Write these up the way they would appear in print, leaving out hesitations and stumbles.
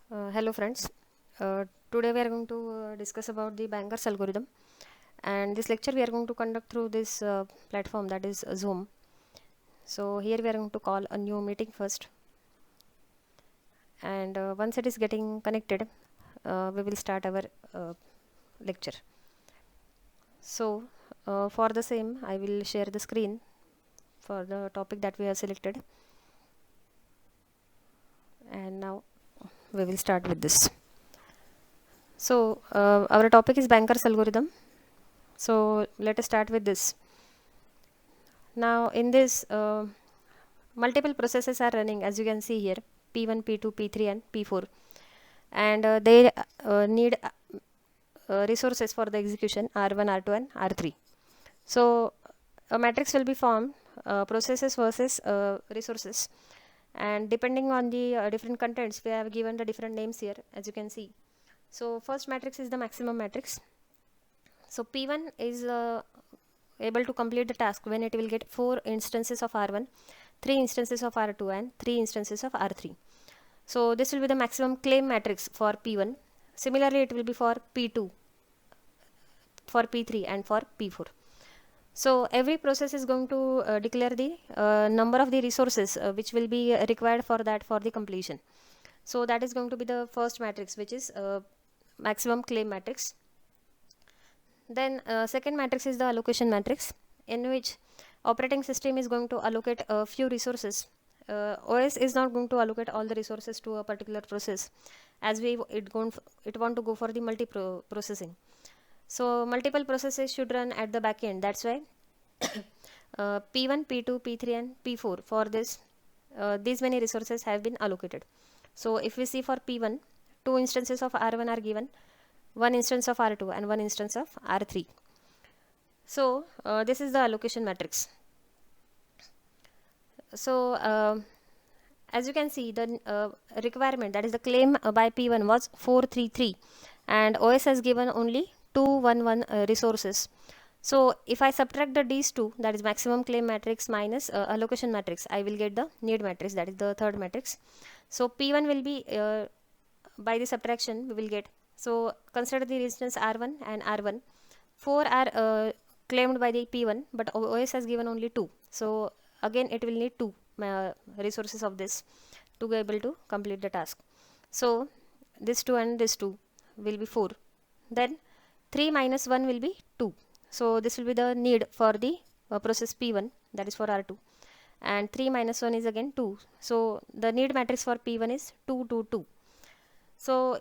Hello friends. Today we are going to discuss about the Banker's algorithm, and this lecture we are going to conduct through this platform, that is Zoom. So here we are going to call a new meeting first, and once it is getting connected, we will start our uh, lecture. So for the same, I will share the screen for the topic that we have selected, and now we will start with this. So our topic is Banker's algorithm. So let us start with this. Now in this multiple processes are running, as you can see here, P1, P2, P3 and P4, and they need resources for the execution R1, R2 and R3. So a matrix will be formed, processes versus resources, and depending on the different contents, we have given the different names here, as you can see. So first matrix is the maximum matrix. So P1 is able to complete the task when it will get 4 instances of R1, 3 instances of R2 and 3 instances of R3. So this will be the maximum claim matrix for P1. Similarly, it will be for P2, for P3 and for P4. So every process is going to declare the number of the resources which will be required for that for the completion. So that is going to be the first matrix, which is maximum claim matrix. Then second matrix is the allocation matrix, in which operating system is going to allocate a few resources. OS is not going to allocate all the resources to a particular process, as it want to go for the processing. So multiple processes should run at the back end. That's why P1, P2, P3 and P4, for this these many resources have been allocated. So if we see for P1, 2 instances of R1 are given, 1 instance of R2 and 1 instance of R3. So this is the allocation matrix. So as you can see, the requirement, that is the claim by P1, was 433, and OS has given only 211 resources. So if I subtract these two, that is maximum claim matrix minus allocation matrix, I will get the need matrix, that is the third matrix. So P1 will be, by the subtraction we will get, so consider the instance R1 and R1. 4 are claimed by the P1, but OS has given only 2. So again it will need 2 resources of this to be able to complete the task. So this 2 and this 2 will be 4. Then 3 minus 1 will be 2. So this will be the need for the process P1, that is for R2. And 3 minus 1 is again 2. So the need matrix for P1 is 2, 2, 2. So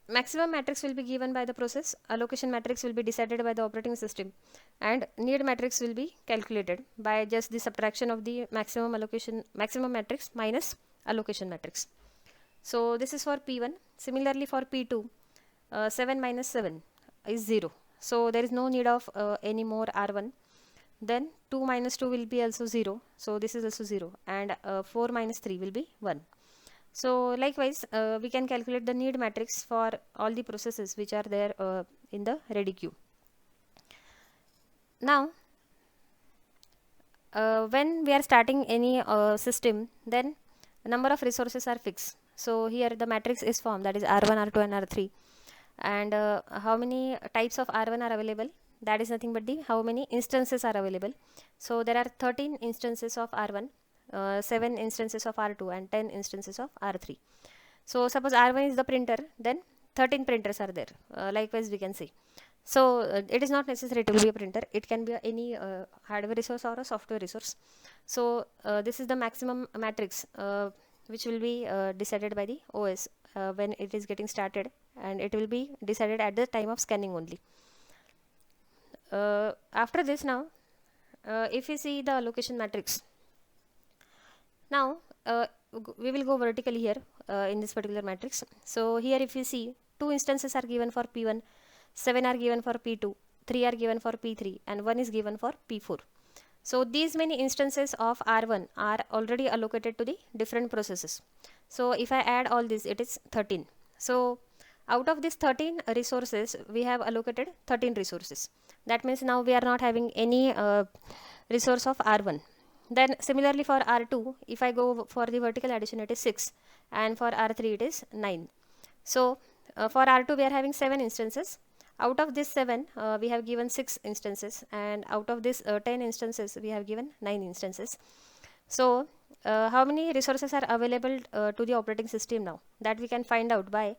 maximum matrix will be given by the process, allocation matrix will be decided by the operating system, and need matrix will be calculated by just the subtraction of the maximum matrix minus allocation matrix. So this is for P1. Similarly for P2, 7 minus 7 is 0. So there is no need of any more R1. Then 2 minus 2 will be also 0. So this is also 0. And 4 minus 3 will be 1. So likewise, we can calculate the need matrix for all the processes which are there in the ready queue. Now, when we are starting any system, then the number of resources are fixed. So here the matrix is formed, that is R1, R2 and R3. And how many types of R1 are available? That is nothing but the how many instances are available. So there are 13 instances of R1, 7 instances of R2 and 10 instances of R3. So suppose R1 is the printer, then 13 printers are there. Likewise we can see. So it is not necessary to be a printer, it can be any hardware resource or a software resource. So this is the maximum matrix which will be decided by the OS when it is getting started, and it will be decided at the time of scanning only. After this, now if we see the allocation matrix, now we will go vertically here in this particular matrix. So here if you see, 2 instances are given for P1, 7 are given for P2, 3 are given for P3 and 1 is given for P4. So these many instances of R1 are already allocated to the different processes. So if I add all this, it is 13. So out of these 13 resources, we have allocated 13 resources. That means now we are not having any resource of R1. Then similarly for R2, if I go for the vertical addition, it is 6, and for R3 it is 9. So for R2 we are having 7 instances. Out of this 7 we have given 6 instances, and out of this 10 instances we have given 9 instances. So how many resources are available to the operating system now? That we can find out by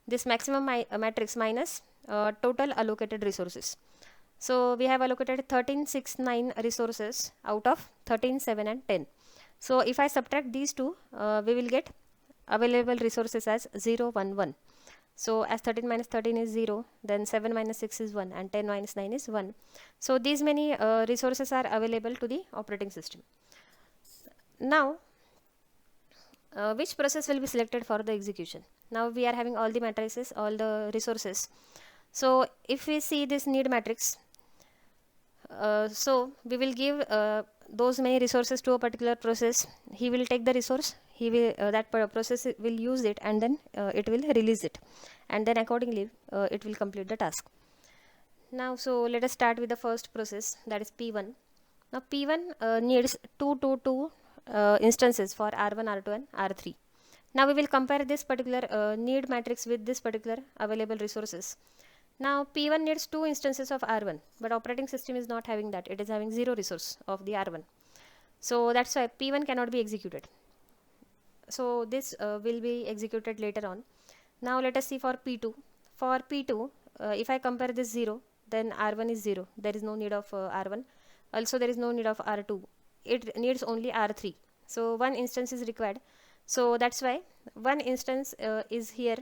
this maximum matrix minus total allocated resources. So we have allocated 13, 6, 9 resources out of 13, 7 and 10. So if I subtract these two, we will get available resources as 0, 1, 1. So as 13 minus 13 is 0, then 7 minus 6 is 1, and 10 minus 9 is 1. So these many resources are available to the operating system. Now which process will be selected for the execution? Now we are having all the matrices, all the resources. So if we see this need matrix, so we will give those many resources to a particular process. He will take the resource, he will that process will use it, and then it will release it, and then accordingly it will complete the task. Now so let us start with the first process, that is P1. Now P1 needs 2 instances for R1, R2 and R3. Now we will compare this particular need matrix with this particular available resources. Now P1 needs 2 instances of R1, but operating system is not having that. It is having 0 resource of the R1. So that's why P1 cannot be executed. So this will be executed later on. Now let us see for P2. For P2, if I compare this 0, then R1 is 0. There is no need of R1. Also there is no need of R2. It needs only R3. So one instance is required. So that's why one instance is here.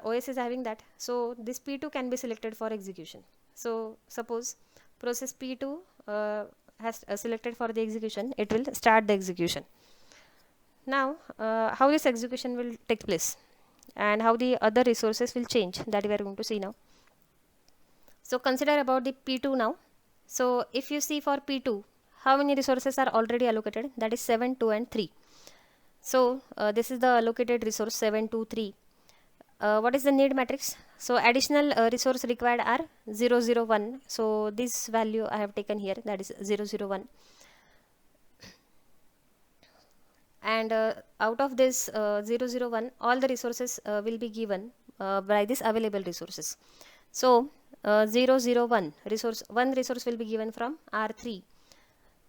OS is having that. So this P2 can be selected for execution. So suppose process P2 has selected for the execution, it will start the execution. Now how this execution will take place and how the other resources will change, that we are going to see now. So consider about the P2 now. So if you see for P2, how many resources are already allocated? That is 7, 2 and 3. So this is the allocated resource 7, 2, 3. What is the need matrix? So additional resource required are 0, 0, 1. So this value I have taken here, that is 0, 0, 1. And out of this 0, 0, 1, all the resources will be given by this available resources. So 0, 0, 1 resource, one resource will be given from R3.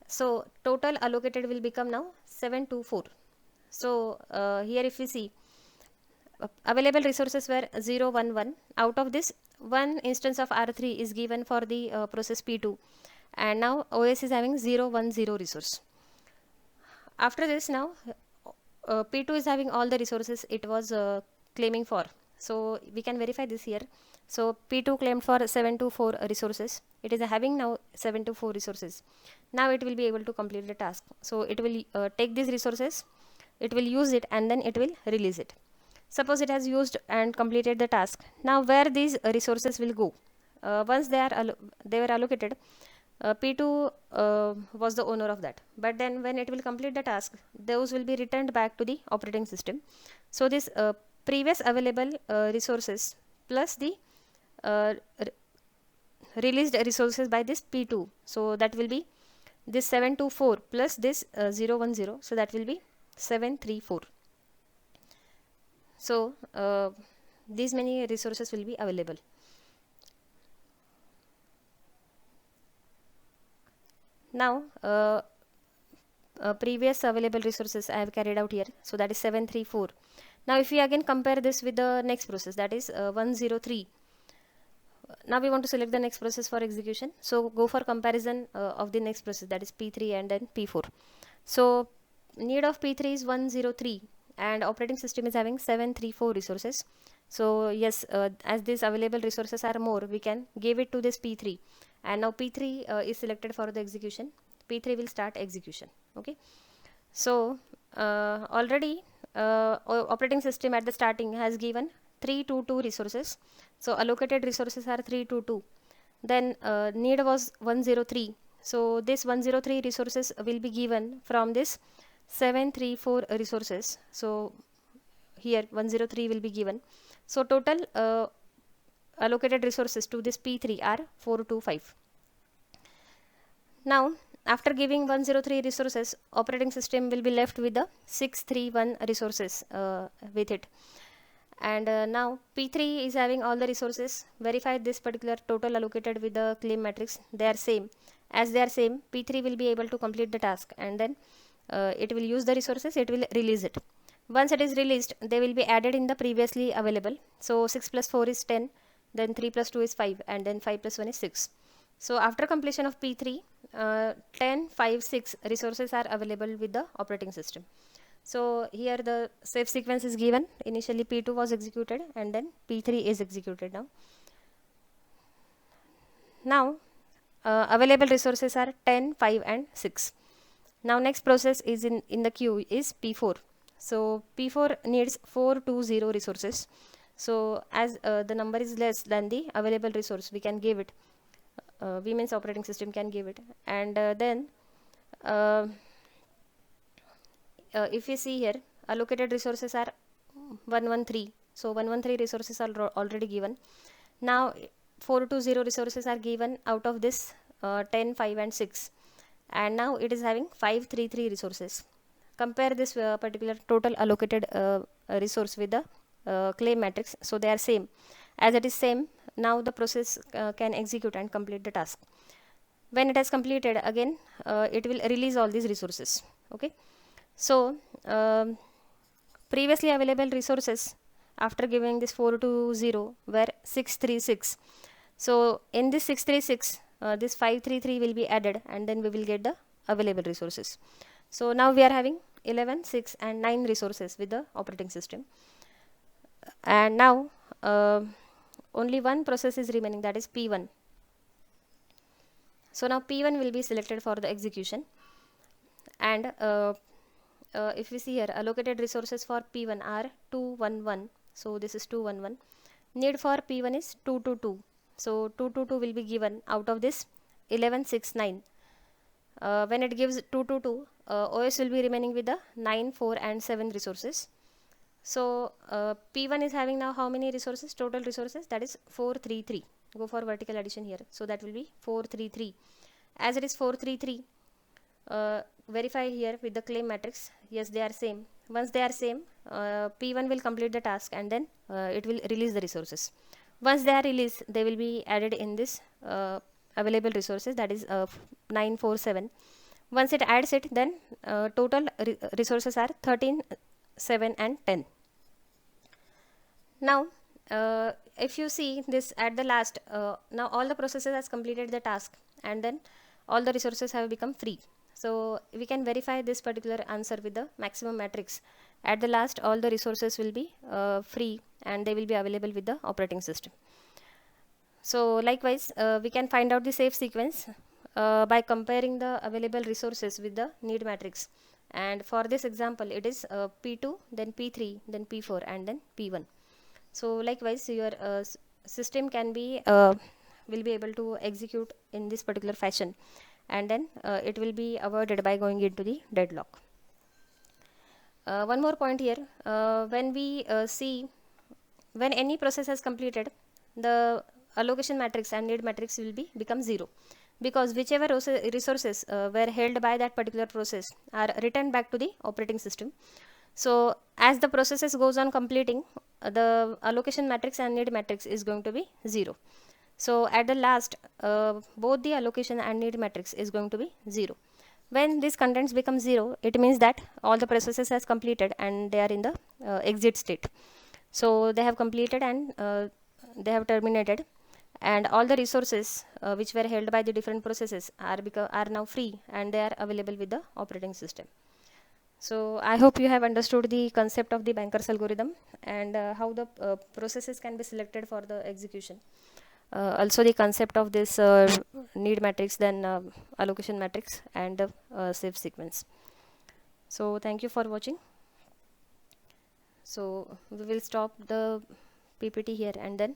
So total allocated will become now 7, 2, 4. So here if we see, available resources were 0, 1, 1. Out of this, one instance of R3 is given for the process P2, and now OS is having 0, 1, 0 resource. After this, now P2 is having all the resources it was claiming for. So we can verify this here. So P2 claimed for 7 to 4 resources. It is having now 7 to 4 resources. Now it will be able to complete the task. So it will take these resources, it will use it, and then it will release it. Suppose it has used and completed the task. Now where these resources will go? Once they were allocated, P2 was the owner of that. But then when it will complete the task, those will be returned back to the operating system. So this previous available resources plus the released resources by this P2. So that will be this 7, 2, 4 plus this 0, 1, 0. So that will be 7, 3, 4. So these many resources will be available. Now previous available resources I have carried out here. So that is 7, 3, 4. Now if we again compare this with the next process, that is 1, 0, 3. Now we want to select the next process for execution. So go for comparison of the next process, that is P3 and then P4. So need of P3 is 1, 0, 3, and operating system is having 7, 3, 4 resources. So yes, as these available resources are more, we can give it to this P3, and now P3 is selected for the execution. P3 will start execution. Okay, so already operating system at the starting has given 3, 2, 2 resources. So allocated resources are 3, 2, 2. Then need was 1, 0, 3. So this 1, 0, 3 resources will be given from this 7, 3, 4 resources. So here 1, 0, 3 will be given. So total allocated resources to this P3 are 4, 2, 5. Now after giving 103 resources, operating system will be left with the 631 resources with it. And now P3 is having all the resources. Verify this particular total allocated with the claim matrix. They are same. As they are same, P3 will be able to complete the task, and then it will use the resources, it will release it. Once it is released, they will be added in the previously available. So 6 plus 4 is 10, then 3 plus 2 is 5, and then 5 plus 1 is 6. So after completion of P3, 10, 5, 6 resources are available with the operating system. So here the safe sequence is given. Initially P2 was executed, and then P3 is executed now. Now available resources are 10, 5 and 6. Now next process is in the queue is P4. So P4 needs 420 resources. So as the number is less than the available resource, we can give it. V means operating system can give it. And then if you see here, allocated resources are 113. So 113 resources are already given. Now 420 resources are given out of this 10, 5 and 6. And now it is having 533 resources. Compare this particular total allocated resource with the claim matrix. So they are same. As it is same, now the process can execute and complete the task. When it has completed, again it will release all these resources. Okay. So previously available resources after giving this 420 were 636. So in this 636, this 533 will be added, and then we will get the available resources. So now we are having 11, 6 and 9 resources with the operating system. And now only one process is remaining, that is P1. So now P1 will be selected for the execution. And if we see here, allocated resources for P1 are 211. So this is 211. Need for P1 is 222. So 222 will be given out of this 11, 6, 9. When it gives 222, OS will be remaining with the 9, 4 and 7 resources. So P1 is having now how many resources? Total resources, that is 433. Go for vertical addition here. So that will be 433. As it is 433, verify here with the claim matrix. Yes, they are same. Once they are same, P1 will complete the task, and then it will release the resources. Once they are released, they will be added in this available resources, that is 947. Once it adds it, then total resources are 13, 7 and 10. Now if you see this at the last, now all the processes has completed the task, and then all the resources have become free. So we can verify this particular answer with the maximum matrix. At the last, all the resources will be free, and they will be available with the operating system. So likewise, we can find out the safe sequence by comparing the available resources with the need matrix. And for this example, it is P2, then P3, then P4 and then P1. So likewise, your system can be will be able to execute in this particular fashion, and then it will be avoided by going into the deadlock. One more point here, when we see when any process has completed, the allocation matrix and need matrix will be become 0, because whichever resources were held by that particular process are returned back to the operating system. So as the processes goes on completing, the allocation matrix and need matrix is going to be 0. So at the last, both the allocation and need matrix is going to be 0. When these contents become 0, it means that all the processes has completed and they are in the exit state. So they have completed and they have terminated, and all the resources which were held by the different processes are now free, and they are available with the operating system. So I hope you have understood the concept of the Banker's algorithm, and how the processes can be selected for the execution. Also the concept of this need matrix, then allocation matrix, and the safe sequence. So thank you for watching. So we will stop the PPT here, and then